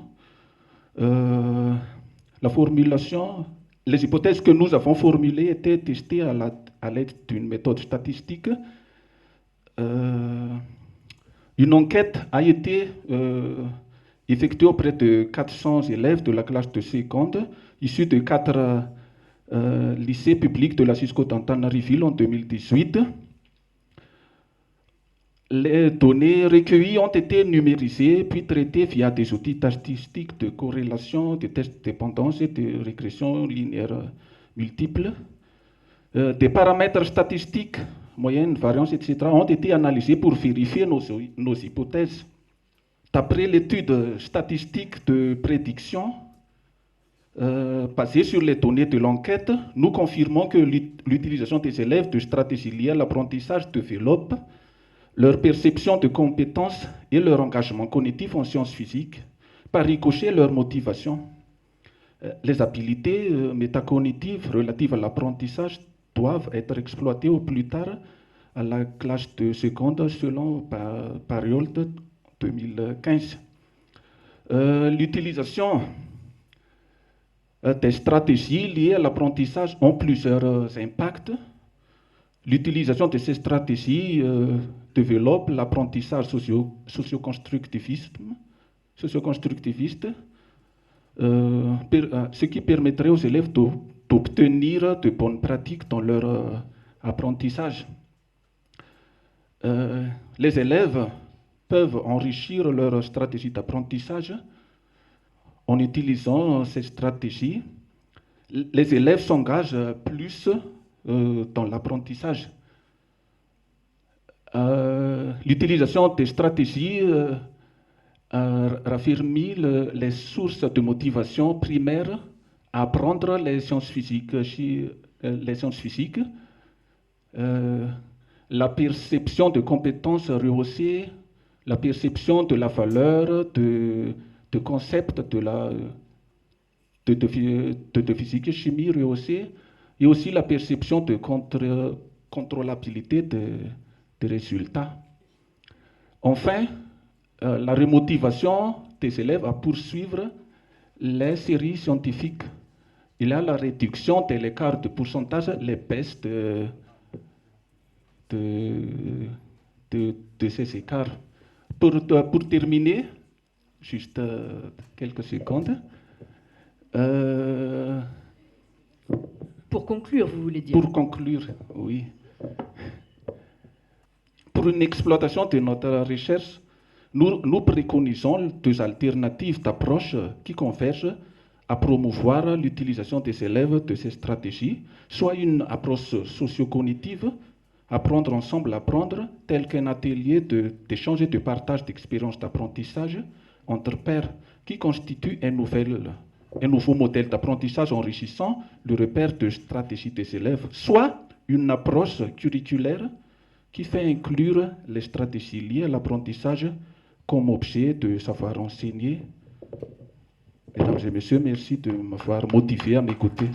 La formulation, les hypothèses que nous avons formulées étaient testées à l'aide d'une méthode statistique. Une enquête a été effectuée auprès de 400 élèves de la classe de seconde, issus de 4 lycées publics de la Cisco d'Antananarivo en 2018. Les données recueillies ont été numérisées puis traitées via des outils statistiques de corrélation, de tests de dépendance et de régression linéaire multiples. Des paramètres statistiques, moyenne, variance, etc., ont été analysés pour vérifier nos hypothèses. D'après l'étude statistique de prédiction, basée sur les données de l'enquête, nous confirmons que l'utilisation des élèves de stratégies liées à l'apprentissage développe leur perception de compétences et leur engagement cognitif en sciences physiques, par ricochet leur motivation. Les habiletés métacognitives relatives à l'apprentissage doivent être exploitées au plus tard à la classe de seconde selon Pariold 2015. L'utilisation des stratégies liées à l'apprentissage ont plusieurs impacts. L'utilisation de ces stratégies développe l'apprentissage socio-constructiviste, ce qui permettrait aux élèves d'obtenir de bonnes pratiques dans leur apprentissage. Les élèves peuvent enrichir leur stratégie d'apprentissage en utilisant ces stratégies. Les élèves s'engagent plus dans l'apprentissage. L'utilisation des stratégies raffirme les sources de motivation primaires à apprendre les sciences physiques. La perception de compétences rehaussées, la perception de la valeur de concepts de physique et chimie rehaussée, et aussi la perception de contrôlabilité des résultats. Enfin, la remotivation des élèves à poursuivre les séries scientifiques. Il y a la réduction de l'écart de pourcentage, les baisses de ces écarts. Pour terminer, juste quelques secondes. Pour conclure, vous voulez dire? Pour conclure, oui. Pour une exploitation de notre recherche, nous préconisons deux alternatives d'approche qui convergent à promouvoir l'utilisation des élèves de ces stratégies, soit une approche socio-cognitive, apprendre ensemble à apprendre, tel qu'un atelier d'échange et de partage d'expériences d'apprentissage entre pairs, qui constitue un nouveau modèle d'apprentissage enrichissant le repère de stratégie des élèves, soit une approche curriculaire qui fait inclure les stratégies liées à l'apprentissage comme objet de savoir enseigner. Mesdames et messieurs, merci de m'avoir motivé à m'écouter.